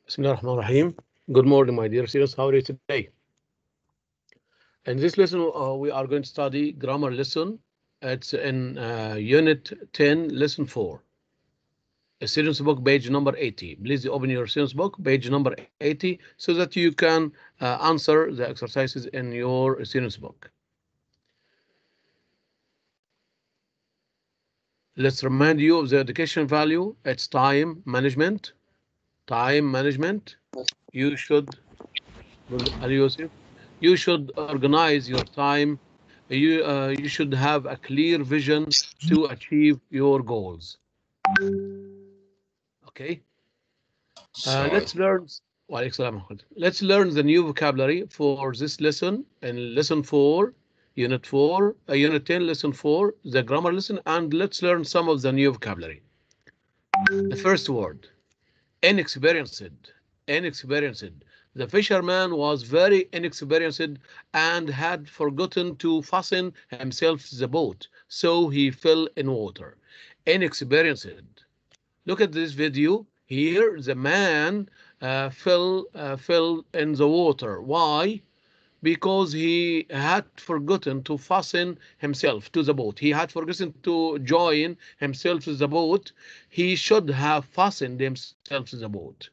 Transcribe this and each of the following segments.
Bismillahirrahmanirrahim. Good morning, my dear students. How are you today? In this lesson, we are going to study grammar lesson. It's in Unit 10, Lesson 4. Students book, page number 80. Please open your students book, page number 80, so that you can answer the exercises in your students book. Let's remind you of the education value. It's time management. Time management. You should organize your time. You should have a clear vision to achieve your goals. Okay. Let's learn. Let's learn the new vocabulary for this lesson in lesson 4, unit 4, unit 10, lesson 4, the grammar lesson, and let's learn some of the new vocabulary. The first word, inexperienced. Inexperienced. The fisherman was very inexperienced and had forgotten to fasten himself to the boat, so he fell in water. Inexperienced. Look at this video. Here, the man fell in the water. Why? Because he had forgotten to fasten himself to the boat. He had forgotten to join himself to the boat. He should have fastened himself to the boat.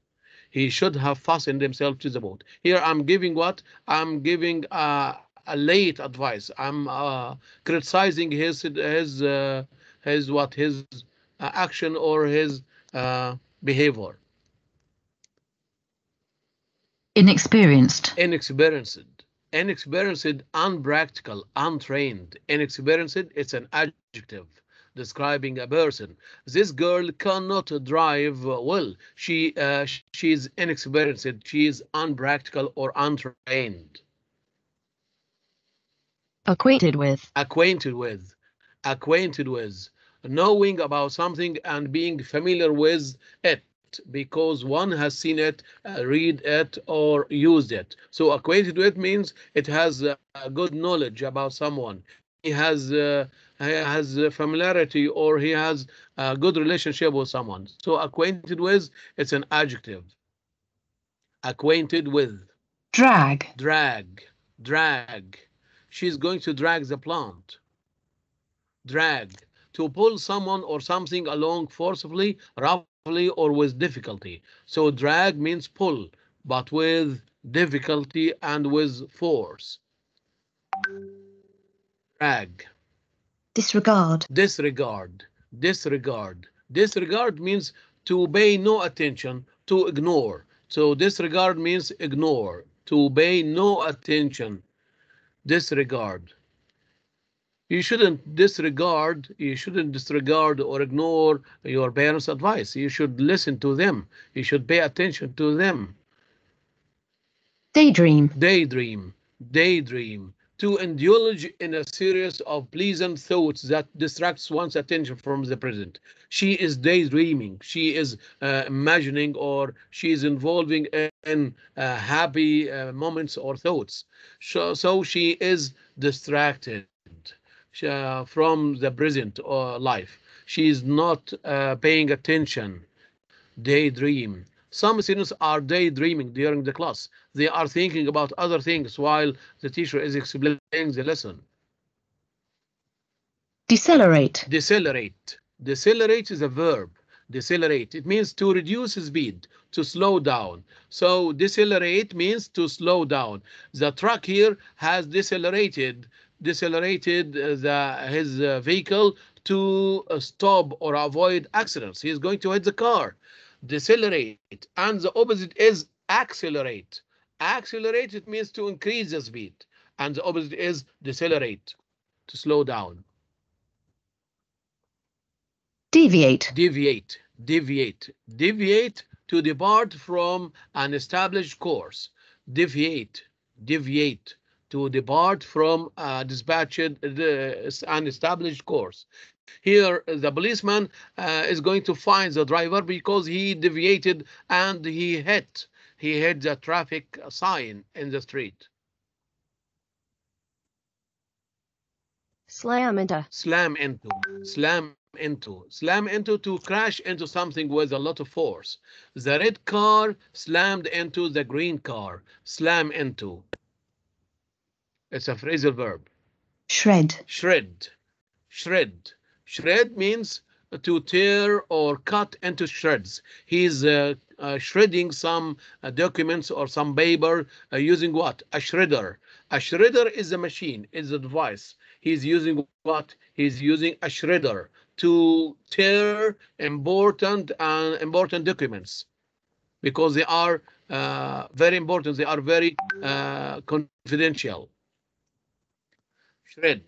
He should have fastened himself to the boat. Here I'm giving what? I'm giving a late advice. I'm criticizing his action or his behavior. Inexperienced. Inexperienced, unpractical, untrained. Inexperienced, it's an adjective describing a person. This girl cannot drive well. She's inexperienced. She is unpractical or untrained. Acquainted with. Acquainted with. Acquainted with. Knowing about something and being familiar with it, because one has seen it, read it, or used it. So acquainted with means it has good knowledge about someone. He has familiarity, or he has a good relationship with someone. So acquainted with, it's an adjective. Acquainted with. Drag. Drag. Drag. She's going to drag the plant. Drag. To pull someone or something along forcibly, roughly, or with difficulty. So drag means pull, but with difficulty and with force. Drag. Disregard. Disregard. Disregard. Disregard means to pay no attention, to ignore. So disregard means ignore, to pay no attention. Disregard. You shouldn't disregard or ignore your parents' advice. You should listen to them. You should pay attention to them. Daydream. Daydream. Daydream. To indulge in a series of pleasant thoughts that distracts one's attention from the present. She is daydreaming. She is imagining, or she is involving in happy moments or thoughts. So she is distracted from the present life. She is not paying attention. Daydream. Some students are daydreaming during the class. They are thinking about other things while the teacher is explaining the lesson. Decelerate. Decelerate. Decelerate is a verb. Decelerate. It means to reduce speed, to slow down. So decelerate means to slow down. The truck here has decelerated his vehicle to stop or avoid accidents. He's going to hit the car. Decelerate. And the opposite is accelerate. Accelerate, it means to increase the speed. And the opposite is decelerate, to slow down. Deviate. Deviate. Deviate. Deviate, to depart from an established course. Deviate. Deviate, to depart from an established course. Here, the policeman is going to find the driver because he deviated and he hit the traffic sign in the street. Slam into. Slam into. Slam into. Slam into, to crash into something with a lot of force. The red car slammed into the green car. Slam into. It's a phrasal verb. Shred. Shred. Shred. Shred means to tear or cut into shreds. He's shredding some documents or some paper using what? A shredder. A shredder is a machine, is a device. He's using what? He's using a shredder to tear important documents because they are very important. They are very confidential. Shred.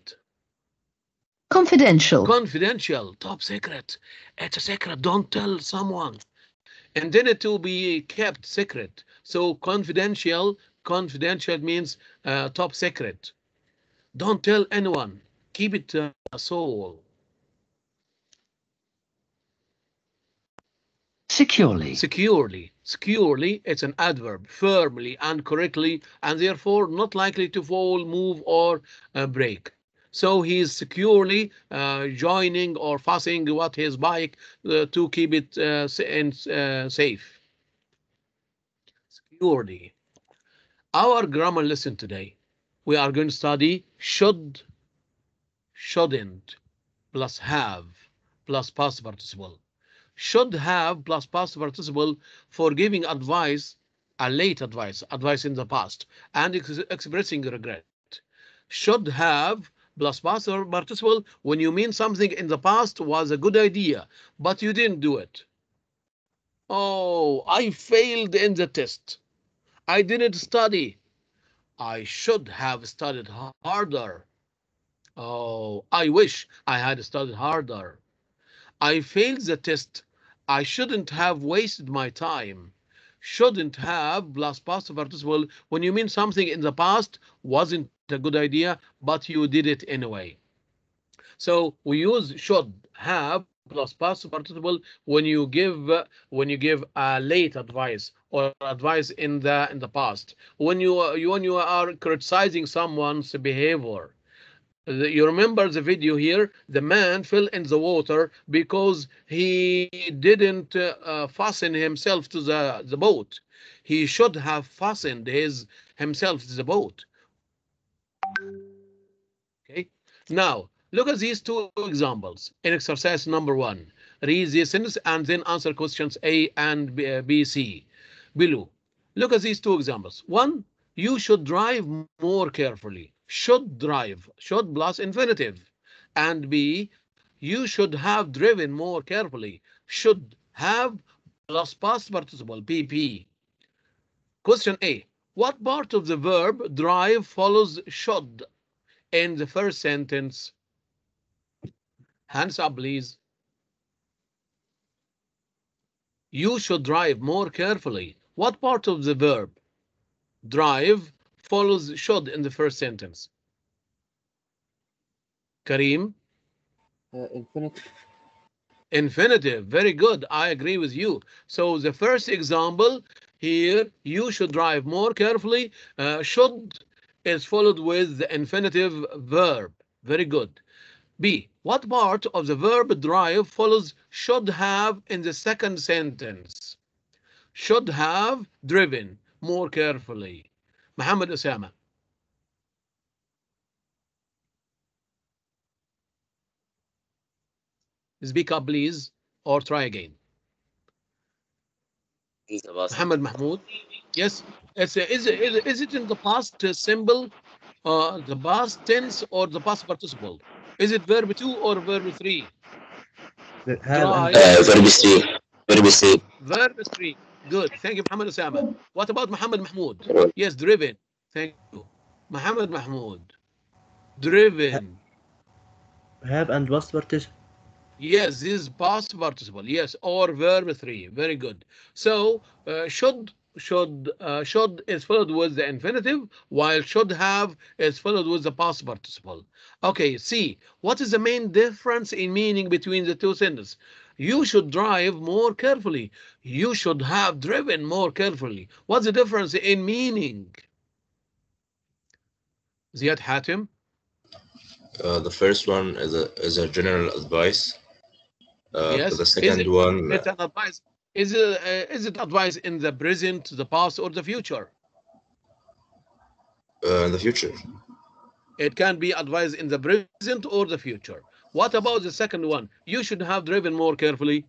Confidential. Confidential, top secret. It's a secret. Don't tell someone. Intended to be kept secret. So confidential means top secret. Don't tell anyone. Keep it a soul. Securely. Securely, it's an adverb. Firmly and correctly, and therefore not likely to fall, move, or break. So he's securely joining or fastening his bike to keep it safe. Securely. Our grammar lesson today, we are going to study should, shouldn't, plus have, plus past participle. Should have plus past participle for giving advice, a late advice in the past, and expressing regret. Should have plus past participle when you mean something in the past was a good idea, but you didn't do it. Oh, I failed in the test. I didn't study. I should have studied harder. Oh, I wish I had studied harder. I failed the test. I shouldn't have wasted my time. Shouldn't have plus past participle when you mean something in the past wasn't a good idea, but you did it anyway. So we use should have plus past participle when you give a late advice or advice in the past. When you are criticizing someone's behavior. You remember the video here, the man fell in the water because he didn't fasten himself to the boat. He should have fastened himself to the boat. Okay, now look at these two examples in exercise number 1. Read the sentence and then answer questions A and B, C below. Look at these two examples. 1, you should drive more carefully. Should drive, should plus infinitive. And B, you should have driven more carefully. Should have plus past participle, PP. Question A, what part of the verb drive follows should in the first sentence? Hands up, please. You should drive more carefully. What part of the verb drive follows should in the first sentence? Kareem? Infinitive. Infinitive. Very good. I agree with you. So the first example here, you should drive more carefully. Should is followed with the infinitive verb. Very good. B, what part of the verb drive follows should have in the second sentence? Should have driven more carefully. Muhammad Osama. Speak up, please, or try again. Muhammad Mahmoud. Yes. Is it in the past simple, the past tense, or the past participle? Is it verb 2 or verb 3? Have verb 3. Verb 3. Verb 3. Good. Thank you, Muhammad Osama. What about Muhammad Mahmoud? Yes, driven. Thank you. Muhammad Mahmoud. Driven. have and past participle. Yes, this is past participle. Yes, or verb 3. Very good. So should is followed with the infinitive, while should have is followed with the past participle. Okay, C. What is the main difference in meaning between the two sentences? You should drive more carefully. You should have driven more carefully. What's the difference in meaning? Ziad Hatim? The first one is a general advice, Yes. The second one, It's an advice. Is it advice in the present, the past, or the future? in the future. It can be advised in the present or the future. What about the second one? You should have driven more carefully.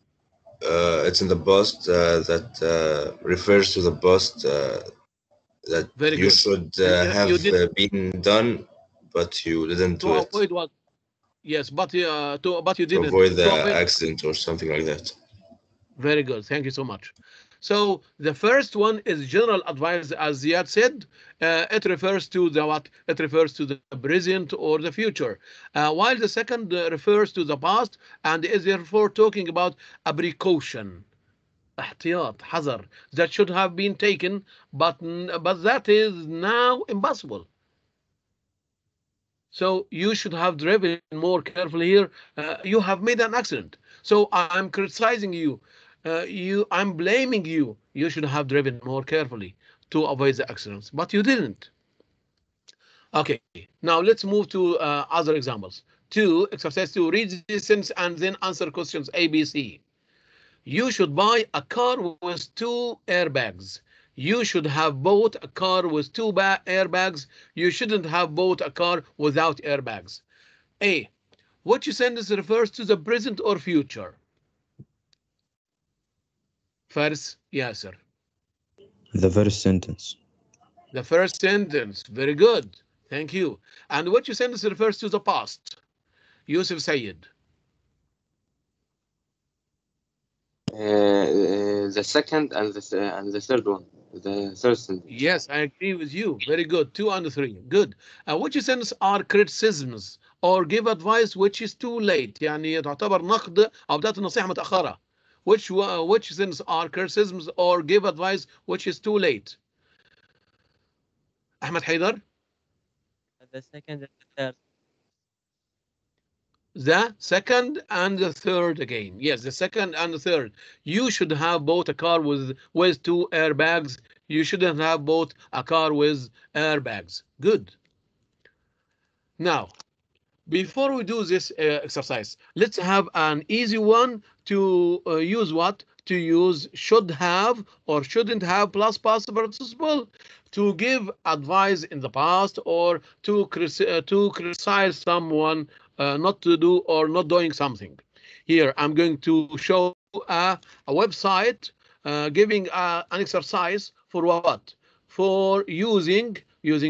It's in the past that refers to the past that Very you good. should And have you did been done, but you didn't to do it. avoid what? Yes, but you To didn't. avoid the To avoid. accident or something like that. Very good. Thank you so much. So the first one is general advice, as Ziad said. It refers to the what? It refers to the present or the future. While the second refers to the past and is therefore talking about a precaution. احتياط, حذر, that should have been taken, but that is now impossible. So you should have driven more carefully here. You have made an accident. So I'm criticizing you. I'm blaming you. You should have driven more carefully to avoid the accidents, but you didn't. Okay, now let's move to other examples. Exercise 2, read this sentence and then answer questions A, B, C. You should buy a car with 2 airbags. You should have bought a car with 2 airbags. You shouldn't have bought a car without airbags. A. Which sentence refers to the present or future? First, yes, sir. The first sentence. The first sentence. Very good. Thank you. And which sentence refers to the past? Yusuf Sayed. The second and the third one. The third sentence. Yes, I agree with you. Very good. 2 and 3. Good. Which sentences are criticisms or give advice which is too late؟ يعني تعتبر نقد أو بتعطي نصيحة متأخرة. Which sentences are criticisms or give advice which is too late? أحمد حيدر. The second and the third. The second and the third again. Yes, the second and the third. You should have bought a car with 2 airbags. You shouldn't have bought a car with airbags. Good. Now, before we do this exercise, let's have an easy one to use what? To use should have or shouldn't have plus past participle to give advice in the past or to criticize someone not to do or not doing something. Here, I'm going to show a website giving an exercise for what? For using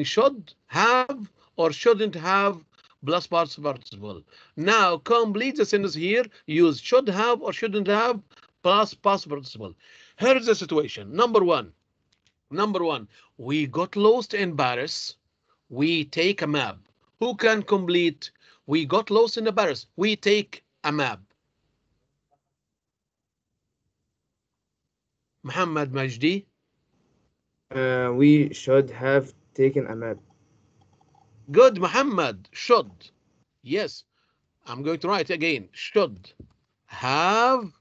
should have or shouldn't have plus past participle. Now complete the sentence here. Use should have or shouldn't have plus past participle. Here's the situation. Number one, we got lost in Paris. We take a map. Who can complete? We got lost in Paris. We take a map. Muhammad Majdi. We should have taken a map. Good, Muhammad. Should. Yes. I'm going to write again. Should have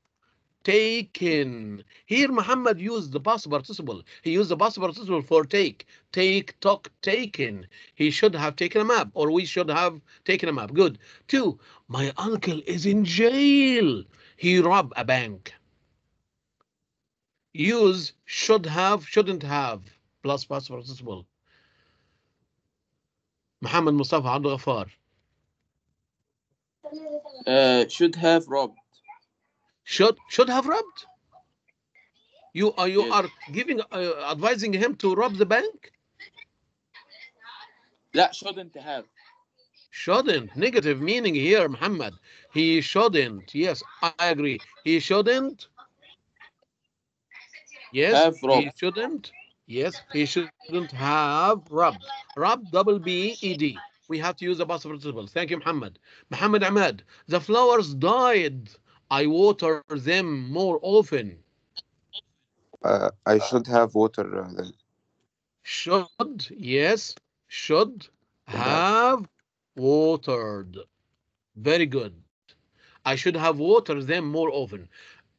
taken. Here, Muhammad used the past participle. He used the past participle for take. Take, took, taken. He should have taken a map, or we should have taken a map. Good. 2, my uncle is in jail. He robbed a bank. Use should have, shouldn't have, plus past participle. Muhammad Mustafa Abdul Ghaffar. Should have robbed. Should have robbed? You are giving advising him to rob the bank? لا, shouldn't have. Shouldn't. Negative meaning here, Muhammad. He shouldn't. Yes, I agree. He shouldn't. Yes, Have robbed. he shouldn't. Yes, he shouldn't have robbed. Robbed, double B-E-D. We have to use the past participle. Thank you, Muhammad. Muhammad Ahmed. The flowers died. I water them more often. I should have watered them. Should, yes, should have watered. Very good. I should have watered them more often.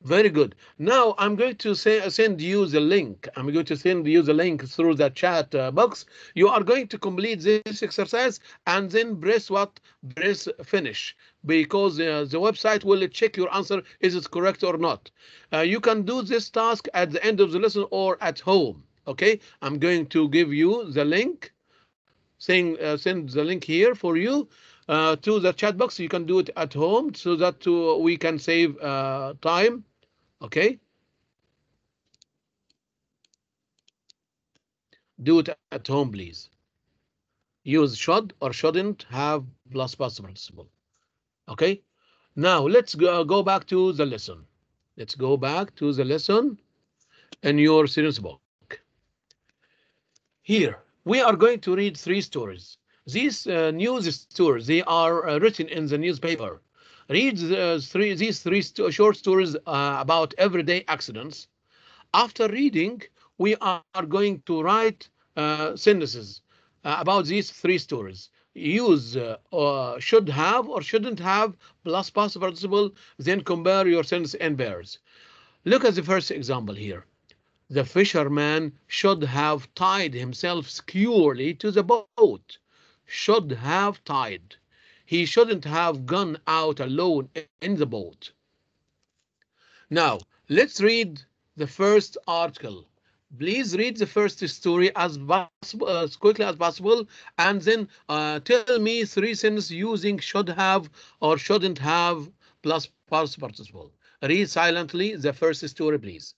Very good. Now I'm going to send you the link. I'm going to send you the link through the chat box. You are going to complete this exercise and then press what? Press finish, because the website will check your answer. Is it correct or not? You can do this task at the end of the lesson or at home. Okay, I'm going to give you the link. Send the link here for you to the chat box. You can do it at home so that we can save time. Okay, do it at home, please. Use should or shouldn't have plus past participle. Okay, now let's go back to the lesson. Let's go back to the lesson in your student's book. Here we are going to read 3 stories. These news stories, they are written in the newspaper. Read these three short stories about everyday accidents. After reading, we are going to write sentences about these 3 stories. Use should have or shouldn't have plus past participle, then compare your sentence and pairs. Look at the first example here. The fisherman should have tied himself securely to the boat. Should have tied. He shouldn't have gone out alone in the boat. Now, let's read the first article. Please read the first story as quickly as possible, and then tell me 3 sentences using should have or shouldn't have plus past participle. Read silently the first story, please.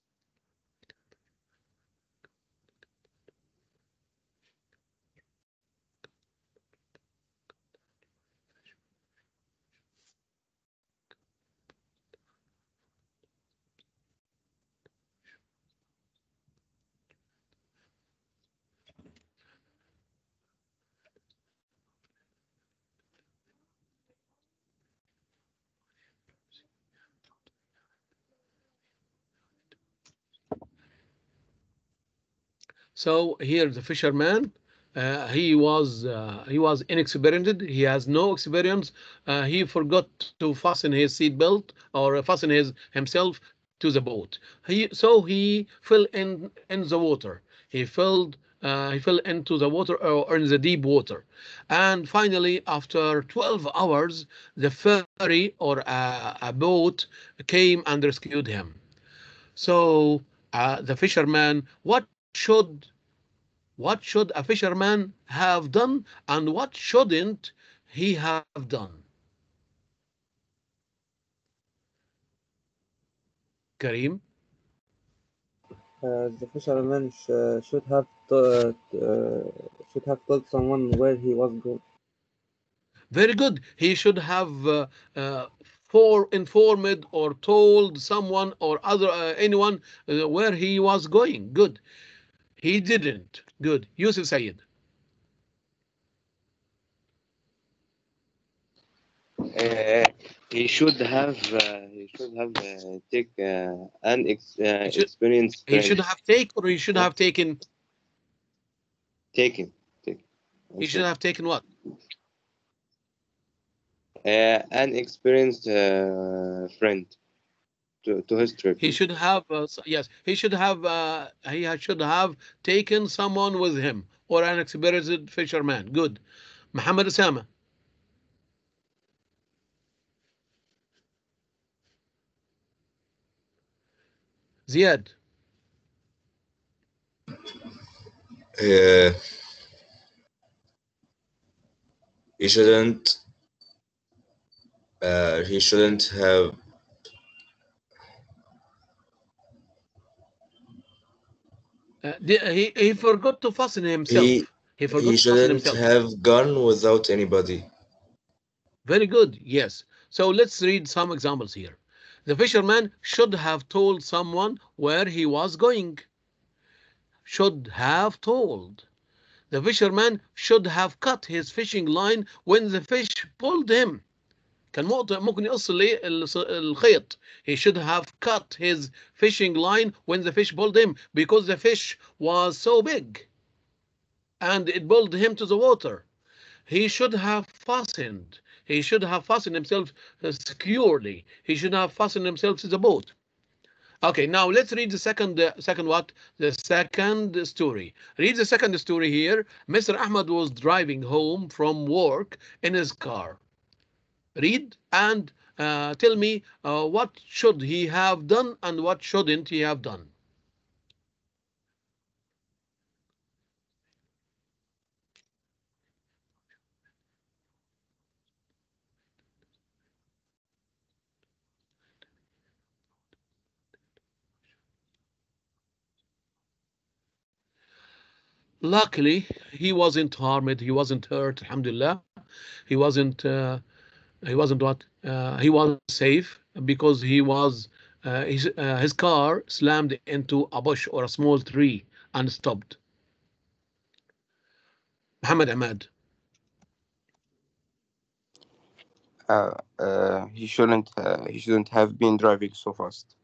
So here the fisherman, he was inexperienced. He has no experience. He forgot to fasten his seat belt or fasten himself to the boat. He fell in the water. He fell into the water or in the deep water. And finally, after 12 hours, the ferry or a boat came and rescued him. So the fisherman, what should a fisherman have done and what shouldn't he have done? Kareem? The fisherman should have told someone where he was going. Very good. He should have informed or told someone or anyone where he was going. Good. He didn't. Good. Yusuf Sayed. He should have take an experienced He friend. should have taken or he should have taken? Taken. He should have taken what? An experienced friend to his trip. He should have yes. He should have taken someone with him or an experienced fisherman. Good. Muhammad Osama. Ziad. He shouldn't have He forgot to fasten himself. He forgot he to fasten shouldn't himself. have gone without anybody. Very good. Yes. So let's read some examples here. The fisherman should have told someone where he was going. Should have told. The fisherman should have cut his fishing line when the fish pulled him. كان ممكن يقص الخيط. He should have cut his fishing line when the fish pulled him because the fish was so big and it pulled him to the water. He should have fastened. He should have fastened himself securely. He should have fastened himself to the boat. Okay, now let's read the second what? The second story. Read the second story here. Mr. Ahmed was driving home from work in his car. Read and tell me what should he have done and what shouldn't he have done. Luckily, he wasn't harmed. He wasn't hurt. Alhamdulillah. He wasn't what? He was safe because his car slammed into a bush or a small tree and stopped. Muhammad Ahmad. He shouldn't have been driving so fast.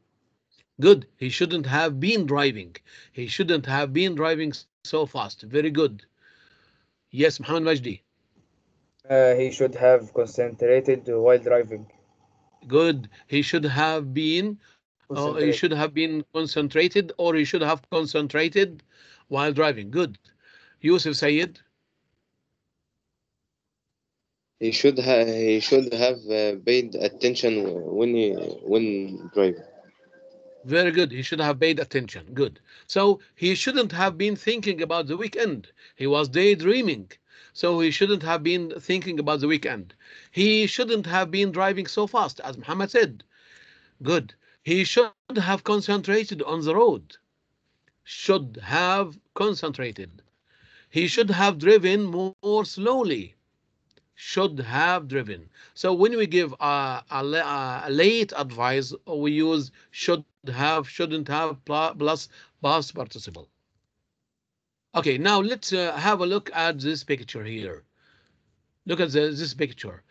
Good. He shouldn't have been driving. He shouldn't have been driving so fast. Very good. Yes, Muhammad Majdi. He should have concentrated while driving. Good. He should have been concentrated, or he should have concentrated while driving. Good. Yusuf Sayed. He should have paid attention when driving. Very good. He should have paid attention. Good. So he shouldn't have been thinking about the weekend. He was daydreaming. So he shouldn't have been thinking about the weekend. He shouldn't have been driving so fast, as Muhammad said. Good. He should have concentrated on the road. Should have concentrated. He should have driven more slowly. Should have driven. So when we give a late advice, we use should have, shouldn't have, plus past participle. Okay, now let's have a look at this picture here. Look at this picture.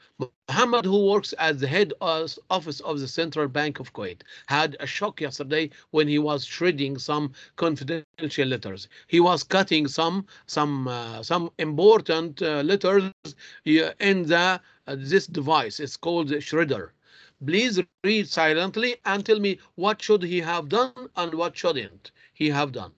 Muhammad, who works at the head office of the Central Bank of Kuwait, had a shock yesterday when he was shredding some confidential letters. He was cutting some important letters in this device. It's called the shredder. Please read silently and tell me what should he have done and what shouldn't he have done.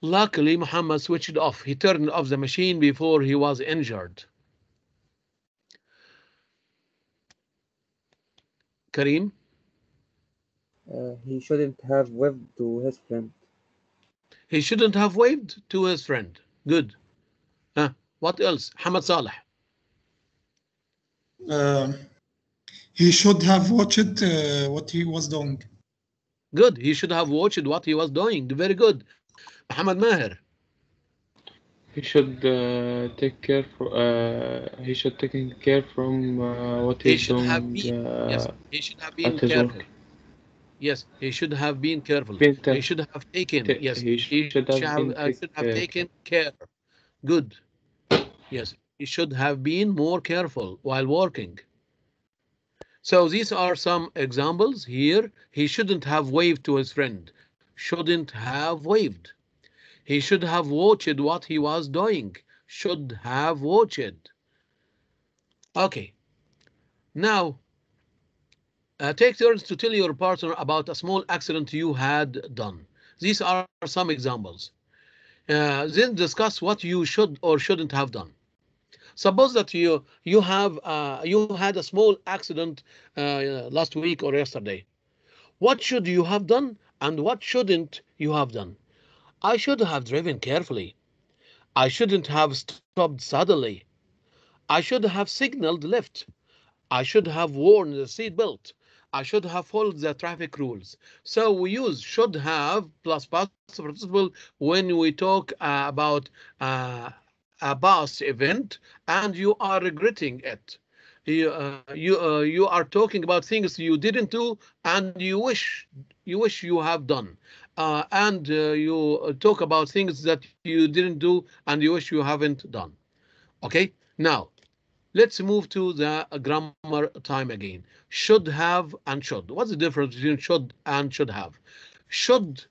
Luckily, Muhammad switched off. He turned off the machine before he was injured. Kareem? He shouldn't have waved to his friend. He shouldn't have waved to his friend. Good. What else? Hamad Saleh. He should have watched what he was doing. Good. He should have watched what he was doing. Very good. Muhammad Maher. He should take care. He should take care from what he's doing. Yes, he should have been at his careful. work. Yes, he should have been careful. He should have taken. Yes, He should have taken care. Good. Yes, he should have been more careful while working. So these are some examples here. He shouldn't have waved to his friend. Shouldn't have waved. He should have watched what he was doing. Should have watched. Okay. Now, take turns to tell your partner about a small accident you had done. These are some examples. Then discuss what you should or shouldn't have done. Suppose that you had a small accident last week or yesterday. What should you have done and what shouldn't you have done? I should have driven carefully. I shouldn't have stopped suddenly. I should have signaled left. I should have worn the seat belt. I should have followed the traffic rules. So we use should have plus past participle when we talk about a past event and you are regretting it. You are talking about things you didn't do and you wish you have done. And you talk about things that you didn't do and you wish you haven't done. Okay, now Let's move to the grammar time again. Should have and should. What's the difference between should and should have? Should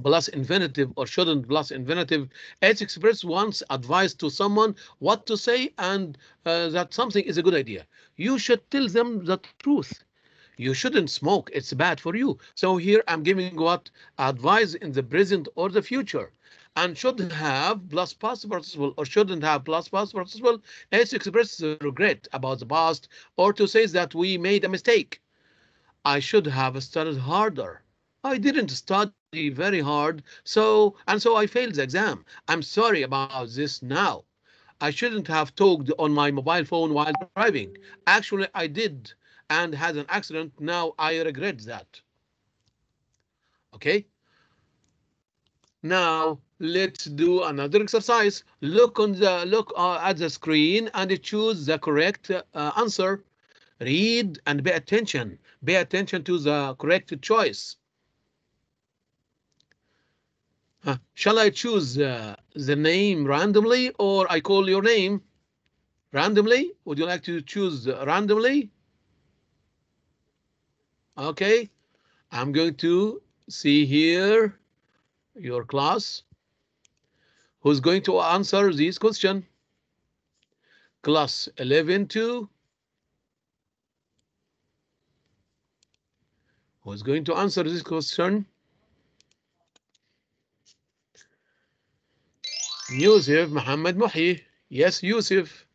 plus infinitive or shouldn't plus infinitive, it expresses one's advice to someone what to say and that something is a good idea. You should tell them the truth. You shouldn't smoke, it's bad for you. So here I'm giving what advice in the present or the future. And should have plus past participle or shouldn't have plus past participle, it expresses regret about the past or to say that we made a mistake. I should have studied harder. I didn't study very hard, so I failed the exam. I'm sorry about this now. I shouldn't have talked on my mobile phone while driving. Actually, I did and had an accident. Now I regret that. Okay? Now let's do another exercise. Look at the screen and choose the correct answer. Read and pay attention. Pay attention to the correct choice. Shall I choose the name randomly or I call your name randomly? Would you like to choose randomly? Okay, I'm going to see here your class. Who's going to answer this question? Class 11-2. Who's going to answer this question? Yusuf Muhammad Muhi. Yes, Yusuf.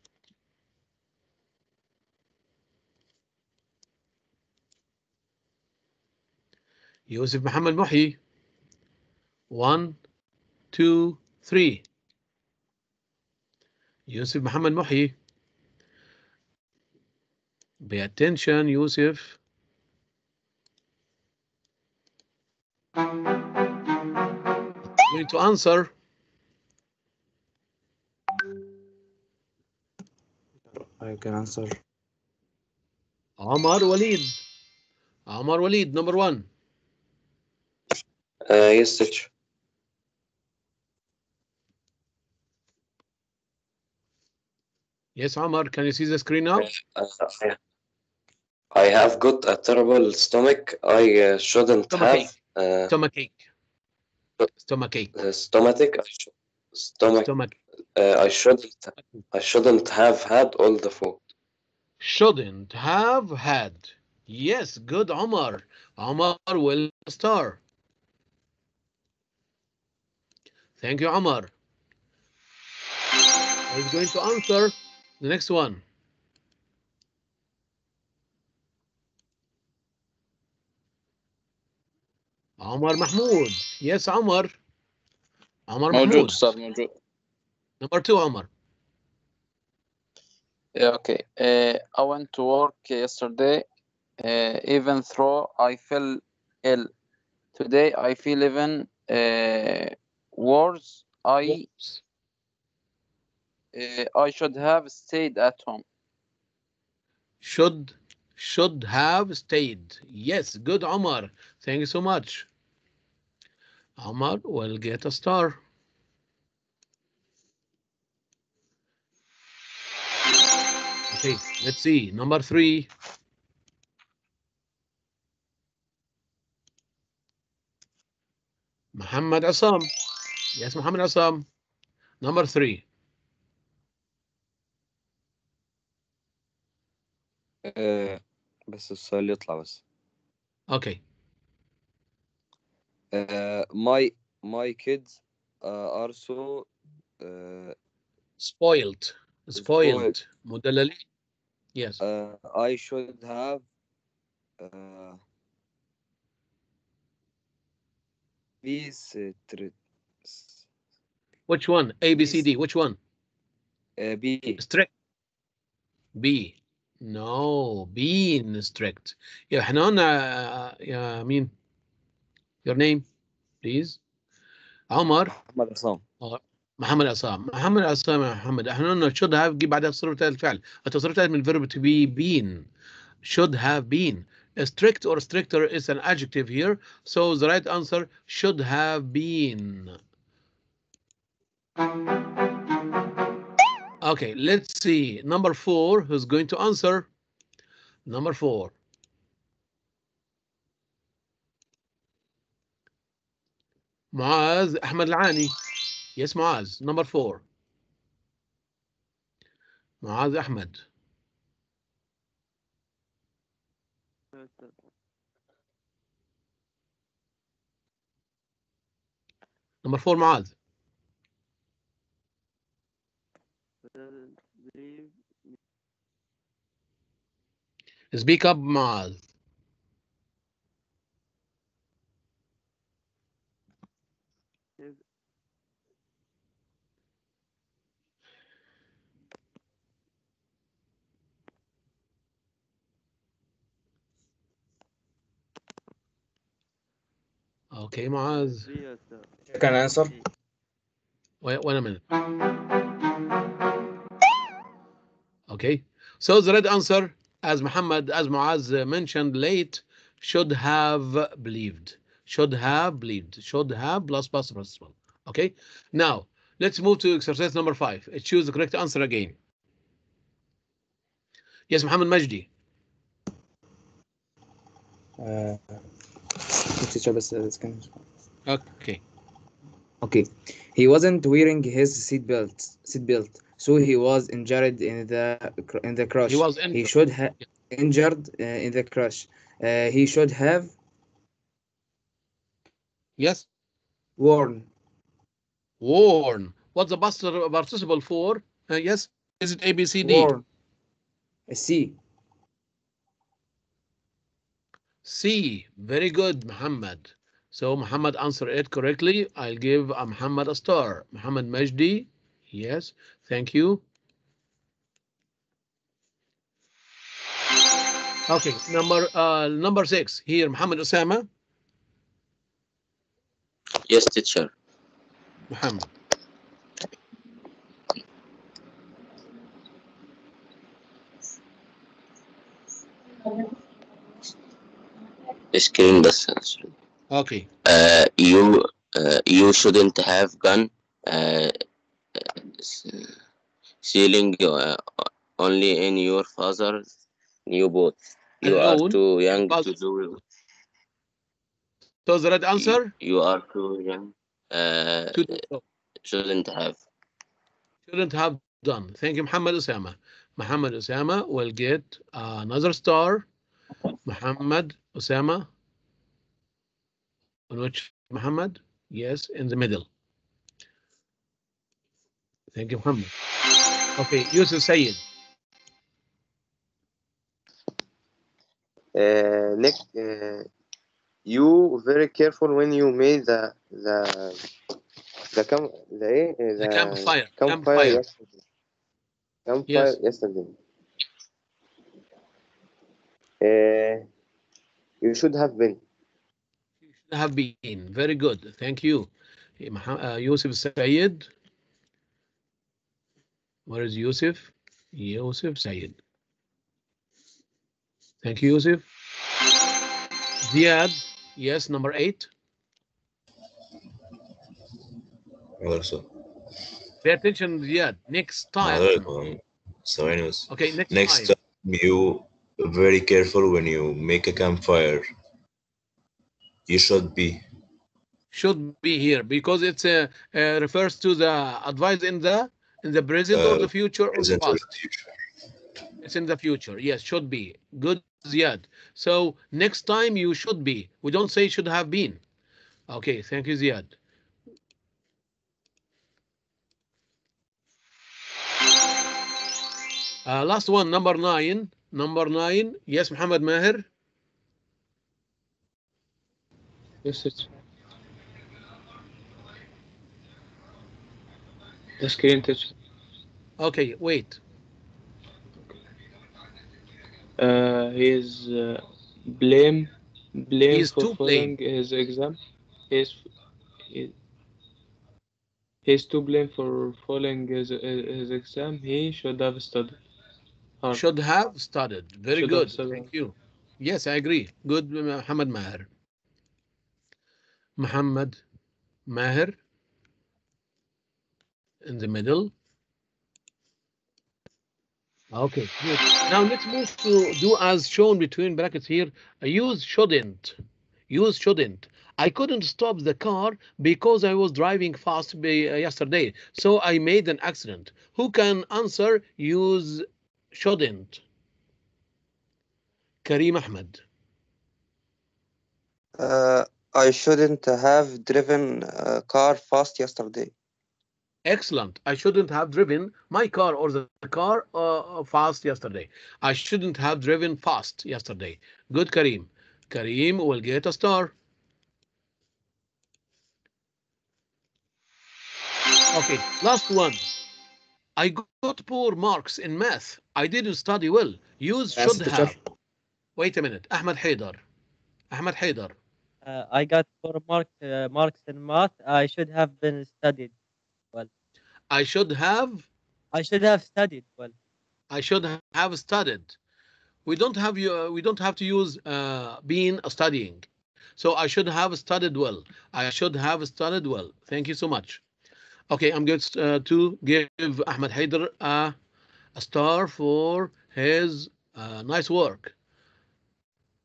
Yusuf Muhammad Muhi. 1, 2, 3. Yusuf Muhammad Muhi. Pay attention, Yusuf. Going to answer. I can answer. Omar Walid. Omar Walid, number 1. Yes, teacher. Yes, Omar, can you see the screen now? I have got a terrible stomach. I shouldn't Stomachache. have. Stomachache. Stomachache. Stomachache. Stomach. I shouldn't have had all the food. Shouldn't have had. Yes, good, Omar. Omar will star. Thank you, Omar. Who's going to answer the next one? Omar Mahmoud. Yes, Omar. Omar موجود Mahmoud. أستاذ موجود. Number 2, Omar. Yeah, okay. I went to work yesterday, even though I felt ill. Today I feel even worse. I should have stayed at home. Should have stayed. Yes, good, Omar. Thank you so much. Omar will get a star. Okay, let's see. Number 3. Muhammad Assam. Yes, Muhammad Assam. Number 3. بس السؤال يطلع بس. Okay. My kids are so spoiled. مدللين. Yes. I should have be strict. Which one? A, B, C, D. Which one? B. Strict. B. No, being strict. يا احنا قلنا يا مين؟ Your name, please. عمر. محمد عصام. محمد عصام. محمد عصام يا محمد. احنا قلنا should have جيب بعدها تصريف ثالث الفعل. التصريف الثالث من الفيرب to be been. Should have been. Strict or stricter is an adjective here. So the right answer should have been. Okay, let's see. Number 4, who's going to answer? Number 4. معاذ أحمد العاني. Yes, معاذ. Number 4. معاذ أحمد. Number 4 معاذ. Speak up معاذ. Okay, معاذ. Can answer? Wait a minute. Okay, so the right answer, as Muaz mentioned late, should have believed. Should have believed. Should have plus possible. Okay, now let's move to exercise number 5. Choose the correct answer again. Yes, Muhammad Majdi. Okay. Okay. He wasn't wearing his seatbelt, so he was injured in the crash. He was injured. He should have injured in the crash. He should have. Yes. Worn. What's the participle for? Yes. Is it A, B, C, D? Worn. C. C. Very good, Muhammad. So Muhammad answered it correctly. I'll give Muhammad a star. Muhammad Majdi. Yes. Thank you. Okay. Number 6. Here, Muhammad Osama. Yes, teacher. Muhammad. Screen بس. Okay. You shouldn't have gone sailing only in your father's new boat. You are too young to do it. So the right answer? You are too young. Shouldn't have. Shouldn't have done. Thank you, Muhammad Osama. Muhammad Osama will get another star. Muhammad Osama. On which Muhammad? Yes, in the middle. Thank you, Muhammad. Okay, Yusuf Sayed. Nick, you very careful when you made the campfire. Campfire Yes. yesterday. You should have been. Have been. Very good. Thank you. Yusuf Sayed. Where is Yusuf? Yusuf Sayed. Thank you, Yusuf. Ziad. Yes, number 8. Also. Pay attention, Ziad. Next time. So anyways. Okay, next time you very careful when you make a campfire. You should be here because it's refers to the advice in the present or the future or the past. It's in the future. Yes, should be. Good, Ziad. So next time you should be. We don't say should have been. Okay, thank you, Ziad. Last one, number 9. Number 9. Yes, Muhammad Maher. Yes, it's the screen touch. Okay, wait. He is blame for failing his exam. He's to blame for failing his exam. He should have studied hard. Should have studied. Very good. Thank you. Yes, I agree. Good, Muhammad Maher. Muhammad Maher in the middle. Okay, good. Now let's move to do as shown between brackets here. Use shouldn't. Use shouldn't. I couldn't stop the car because I was driving fast yesterday, so I made an accident. Who can answer use shouldn't? Kareem Ahmed. I shouldn't have driven a car fast yesterday. Excellent. I shouldn't have driven my car or the car fast yesterday. I shouldn't have driven fast yesterday. Good, Kareem. Kareem will get a star. Okay, last one. I got poor marks in math. I didn't study well. Use should have. Wait a minute. Ahmed Haidar. Ahmed Haidar. I got 4 marks in math. I should have been studied well. I should have. I should have studied well. I should have studied. We don't have to use been studying. So I should have studied well. I should have studied well. Thank you so much. Okay, I'm going to give Ahmed Haidar a star for his nice work.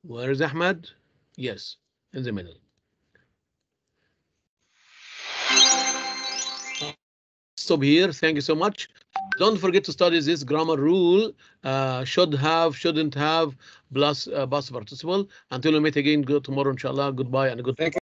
Where is Ahmed? Yes, in the middle. Stop here. Thank you so much. Don't forget to study this grammar rule. Should have, shouldn't have, plus past participle. Until we meet again tomorrow, inshallah. Goodbye and good.